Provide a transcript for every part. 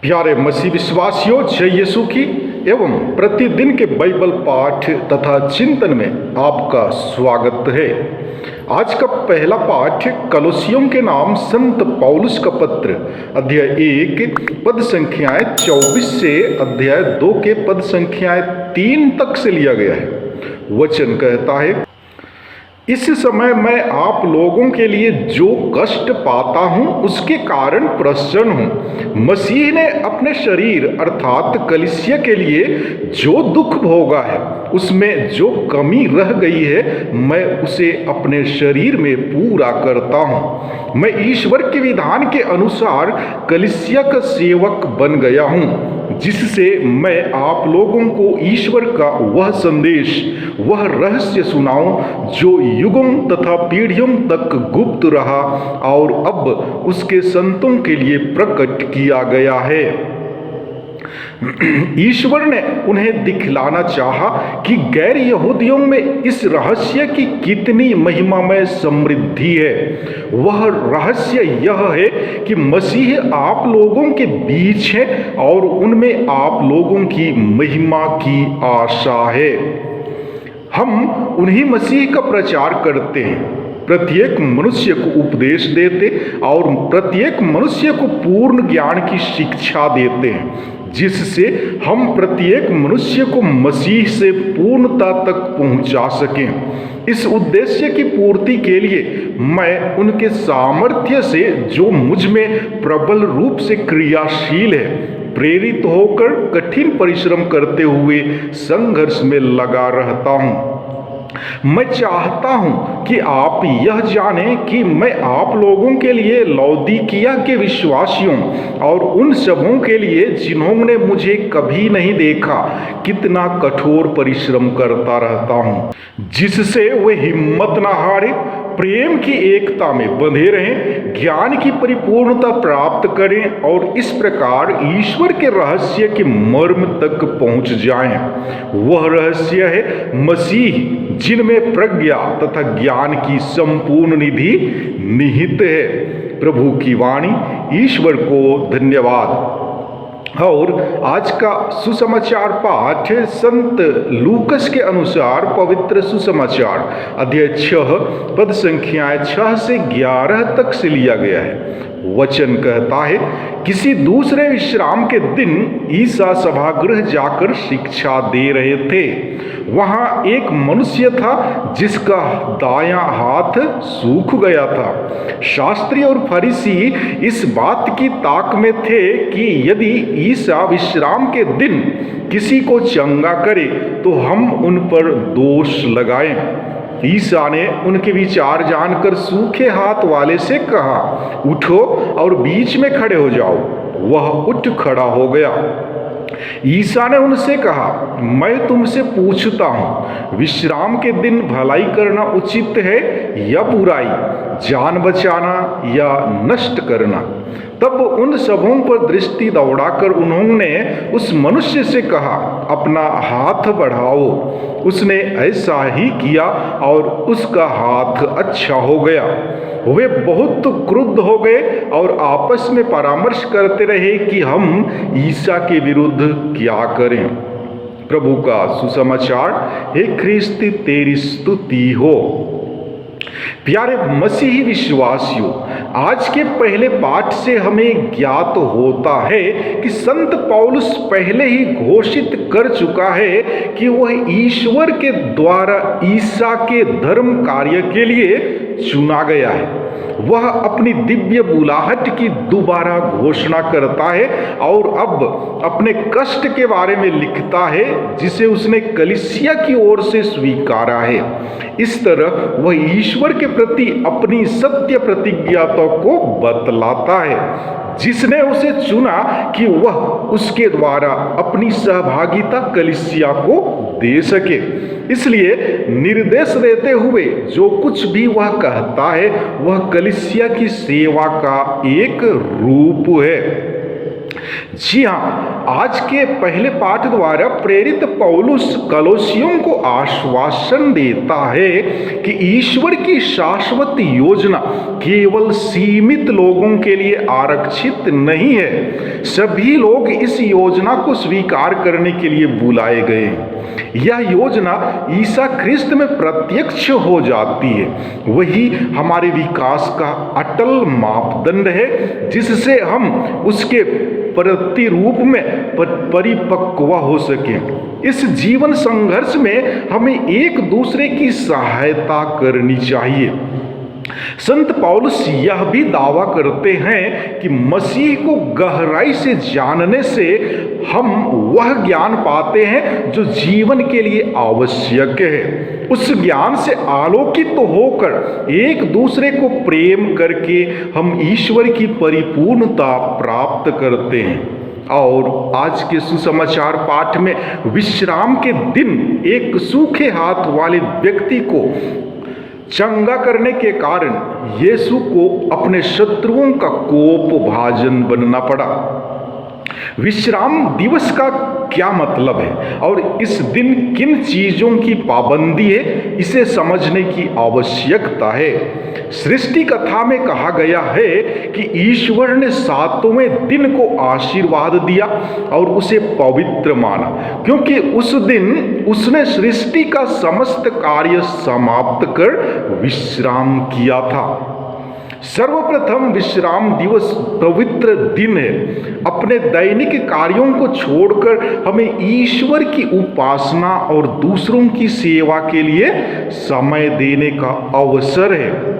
प्यारे मसीह विश्वासियों, जय यीशु की एवं प्रतिदिन के बाइबल पाठ तथा चिंतन में आपका स्वागत है। आज का पहला पाठ कलोसियों के नाम संत पौलुस का पत्र अध्याय 1 पद संख्याएं 24 से अध्याय 2 के पद संख्याएं 3 तक से लिया गया है। वचन कहता है, इस समय मैं आप लोगों के लिए जो कष्ट पाता हूं उसके कारण प्रसन्न हूं। मसीह ने अपने शरीर अर्थात कलीसिया के लिए जो दुख भोगा है उसमें जो कमी रह गई है मैं उसे अपने शरीर में पूरा करता हूं। मैं ईश्वर के विधान के अनुसार कलीसिया का सेवक बन गया हूं, जिससे मैं आप लोगों को ईश्वर का वह संदेश, वह रहस्य सुनाऊं जो युगों तथा पीढ़ियों तक गुप्त रहा और अब उसके संतों के लिए प्रकट किया गया है। ईश्वर ने उन्हें दिखलाना चाहा कि गैर यहूदियों में इस रहस्य की कितनी महिमामय समृद्धि है। वह रहस्य यह है कि मसीह आप लोगों के बीच है और उनमें आप लोगों की महिमा की आशा है। हम उन्हीं मसीह का प्रचार करते हैं, प्रत्येक मनुष्य को उपदेश देते और प्रत्येक मनुष्य को पूर्ण ज्ञान की शिक्षा देते हैं, जिससे हम प्रत्येक मनुष्य को मसीह से पूर्णता तक पहुंचा सकें। इस उद्देश्य की पूर्ति के लिए मैं उनके सामर्थ्य से, जो मुझ में प्रबल रूप से क्रियाशील है, प्रेरित होकर कठिन परिश्रम करते हुए संघर्ष में लगा रहता हूं। मैं चाहता हूं कि आप यह जानें कि मैं आप लोगों के लिए लौदीकिया के विश्वासियों और उन सबों के लिए जिन्होंने मुझे कभी नहीं देखा कितना कठोर परिश्रम करता रहता हूं, जिससे वे हिम्मत न हारे, प्रेम की एकता में बंधे रहें, ज्ञान की परिपूर्णता प्राप्त करें और इस प्रकार ईश्वर के रहस्य के मर्म तक पहुंच जाएं। वह रहस्य है मसीह, जिनमें प्रज्ञा तथा ज्ञान की संपूर्ण निधि निहित है। प्रभु की वाणी। ईश्वर को धन्यवाद। और आज का सुसमाचार पाठ संत लूकस के अनुसार पवित्र सुसमाचार अध्याय 6 पद संख्याएं 6 से 11 तक से लिया गया है। वचन कहता है, किसी दूसरे विश्राम के दिन ईसा सभागृह जाकर शिक्षा दे रहे थे। वहां एक मनुष्य था जिसका दायां हाथ सूख गया था। शास्त्री और फरीसी इस बात की ताक में थे कि यदि ईसा विश्राम के दिन किसी को चंगा करे तो हम उन पर दोष लगाएं। ईसा ने उनके विचार जानकर सूखे हाथ वाले से कहा, उठो और बीच में खड़े हो जाओ। वह उठ खड़ा हो गया। ईसा ने उनसे कहा, मैं तुमसे पूछता हूं, विश्राम के दिन भलाई करना उचित है या बुराई, जान बचाना या नष्ट करना? तब उन सबों पर दृष्टि दौड़ाकर उन्होंने उस मनुष्य से कहा, अपना हाथ बढ़ाओ। उसने ऐसा ही किया और उसका हाथ अच्छा हो गया। वे बहुत क्रुद्ध हो गए और आपस में परामर्श करते रहे कि हम ईसा के विरुद्ध क्या करें। प्रभु का सुसमाचार। हे ख्रिस्त, तेरी स्तुति हो। प्यारे मसीही विश्वासियों, आज के पहले पाठ से हमें ज्ञात होता है कि संत पौलुस पहले ही घोषित कर चुका है कि वह ईश्वर के द्वारा ईसा के धर्म कार्य के लिए चुना गया है। वह अपनी दिव्य बुलाहट की दोबारा घोषणा करता है और अब अपने कष्ट के बारे में लिखता है जिसे उसने कलीसिया की ओर से स्वीकारा है। इस तरह वह ईश्वर के प्रति अपनी सत्य प्रतिज्ञा को बतलाता है। जिसने उसे चुना कि वह उसके द्वारा अपनी सहभागिता कलीसिया को दे सके। इसलिए निर्देश देते हुए जो कुछ भी वह कहता है वह कलीसिया की सेवा का एक रूप है। जी हाँ, आज के पहले पाठ द्वारा प्रेरित पौलुस कलोसियों को आश्वासन देता है कि ईश्वर की शाश्वत योजना केवल सीमित लोगों के लिए आरक्षित नहीं है। सभी लोग इस योजना को स्वीकार करने के लिए बुलाए गए हैं। यह योजना ईसा ख्रिस्त में प्रत्यक्ष हो जाती है। वही हमारे विकास का अटल मापदंड है जिससे हम उसके प्रतिरूप में परिपक्व हो सके। इस जीवन संघर्ष में हमें एक दूसरे की सहायता करनी चाहिए। संत पौलुस यह भी दावा करते हैं कि मसीह को गहराई से जानने से हम वह ज्ञान पाते हैं जो जीवन के लिए आवश्यक है। उस ज्ञान से आलोकित होकर एक दूसरे को प्रेम करके हम ईश्वर की परिपूर्णता प्राप्त करते हैं। और आज के सुसमाचार पाठ में विश्राम के दिन एक सूखे हाथ वाले व्यक्ति को चंगा करने के कारण यीशु को अपने शत्रुओं का कोप भाजन बनना पड़ा। विश्राम दिवस का क्या मतलब है और इस दिन किन चीजों की पाबंदी है, इसे समझने की आवश्यकता है। सृष्टि कथा में कहा गया है कि ईश्वर ने सातवें दिन को आशीर्वाद दिया और उसे पवित्र माना, क्योंकि उस दिन उसने सृष्टि का समस्त कार्य समाप्त कर विश्राम किया था। सर्वप्रथम विश्राम दिवस पवित्र दिन है। अपने दैनिक कार्यों को छोड़कर हमें ईश्वर की उपासना और दूसरों की सेवा के लिए समय देने का अवसर है।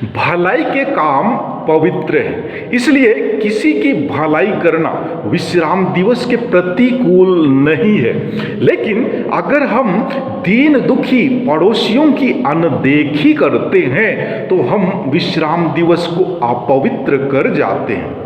भलाई के काम पवित्र है, इसलिए किसी की भलाई करना विश्राम दिवस के प्रतिकूल नहीं है। लेकिन अगर हम दीन दुखी पड़ोसियों की अनदेखी करते हैं तो हम विश्राम दिवस को अपवित्र कर जाते हैं।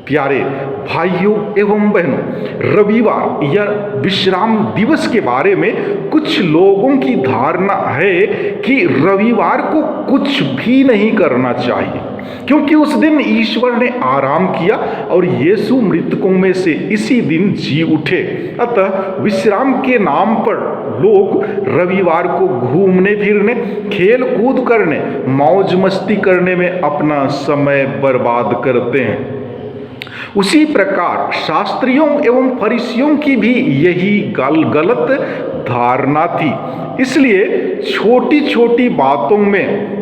प्यारे भाइयों एवं बहनों, रविवार या विश्राम दिवस के बारे में कुछ लोगों की धारणा है कि रविवार को कुछ भी नहीं करना चाहिए, क्योंकि उस दिन ईश्वर ने आराम किया और यीशु मृतकों में से इसी दिन जी उठे। अतः विश्राम के नाम पर लोग रविवार को घूमने फिरने, खेल कूद करने, मौज मस्ती करने में अपना समय बर्बाद करते हैं। उसी प्रकार शास्त्रियों एवं फरीसियों की भी यही गलत धारणा थी। इसलिए छोटी छोटी बातों में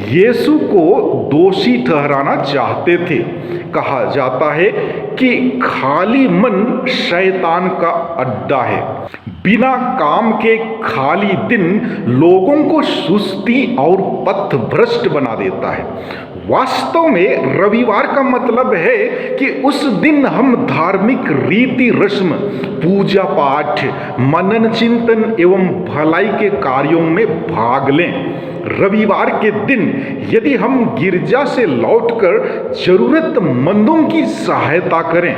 यीशु को दोषी ठहराना चाहते थे। कहा जाता है कि खाली मन शैतान का अड्डा है। बिना काम के खाली दिन लोगों को सुस्ती और पथभ्रष्ट बना देता है। वास्तव में रविवार का मतलब है कि उस दिन हम धार्मिक रीति रस्म, पूजा पाठ, मनन चिंतन एवं भलाई के कार्यों में भाग लें। रविवार के दिन यदि हम गिरजा से लौटकर जरूरतमंदों की सहायता करें,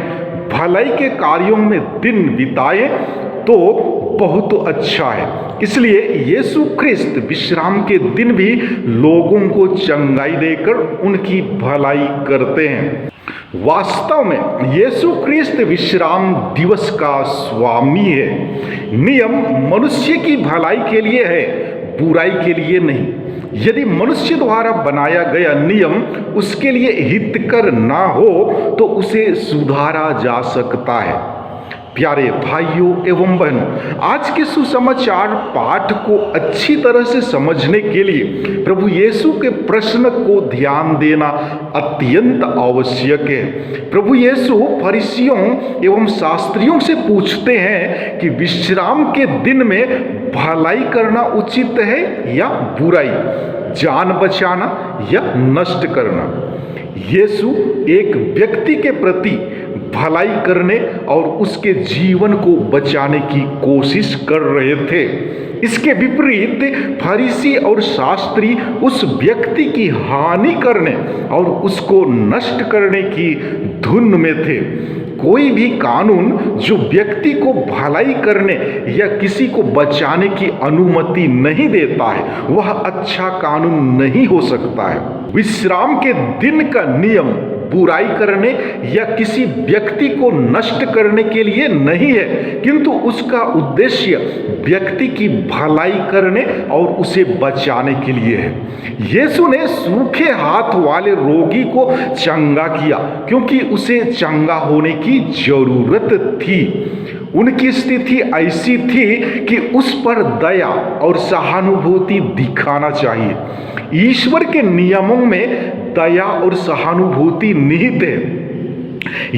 भलाई के कार्यों में दिन बिताएं तो बहुत अच्छा है। इसलिए यीशु ख्रिस्त विश्राम के दिन भी लोगों को चंगाई देकर उनकी भलाई करते हैं। वास्तव में यीशु ख्रिस्त विश्राम दिवस का स्वामी है। नियम मनुष्य की भलाई के लिए है, बुराई के लिए नहीं। यदि मनुष्य द्वारा बनाया गया नियम उसके लिए हितकर ना हो तो उसे सुधारा जा सकता है। प्यारे भाइयों एवं बहनों, आज के सुसमाचार पाठ को अच्छी तरह से समझने के लिए प्रभु यीशु के प्रश्न को ध्यान देना अत्यंत आवश्यक है। प्रभु यीशु फरीसियों एवं शास्त्रियों से पूछते हैं कि विश्राम के दिन में भलाई करना उचित है या बुराई, जान बचाना या नष्ट करना। यीशु एक व्यक्ति के प्रति भलाई करने और उसके जीवन को बचाने की कोशिश कर रहे थे। इसके विपरीत फरीसी और शास्त्री उस व्यक्ति की हानि करने और उसको नष्ट करने की धुन में थे। कोई भी कानून जो व्यक्ति को भलाई करने या किसी को बचाने की अनुमति नहीं देता है, वह अच्छा कानून नहीं हो सकता है। विश्राम के दिन का नियम बुराई करने या किसी व्यक्ति को नष्ट करने के लिए नहीं है, किंतु उसका उद्देश्य व्यक्ति की भलाई करने और उसे बचाने के लिए है। यीशु ने सूखे हाथ वाले रोगी को चंगा किया क्योंकि उसे चंगा होने की जरूरत थी। उनकी स्थिति ऐसी थी कि उस पर दया और सहानुभूति दिखाना चाहिए। ईश्वर के नियमों में दया और सहानुभूति निहित है।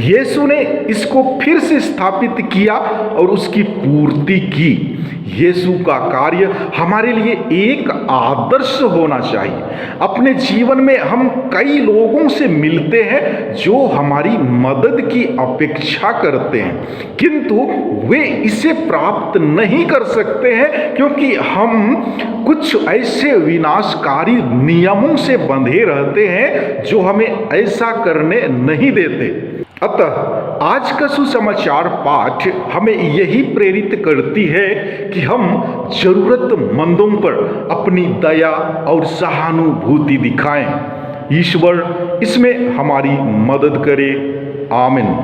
यीशु ने इसको फिर से स्थापित किया और उसकी पूर्ति की। यीशु का कार्य हमारे लिए एक आदर्श होना चाहिए। अपने जीवन में हम कई लोगों से मिलते हैं जो हमारी मदद की अपेक्षा करते हैं, किंतु वे इसे प्राप्त नहीं कर सकते हैं क्योंकि हम कुछ ऐसे विनाशकारी नियमों से बंधे रहते हैं जो हमें ऐसा करने नहीं देते। अतः आज का सुसमाचार पाठ हमें यही प्रेरित करती है कि हम जरूरतमंदों पर अपनी दया और सहानुभूति दिखाएं। ईश्वर इसमें हमारी मदद करे। आमीन।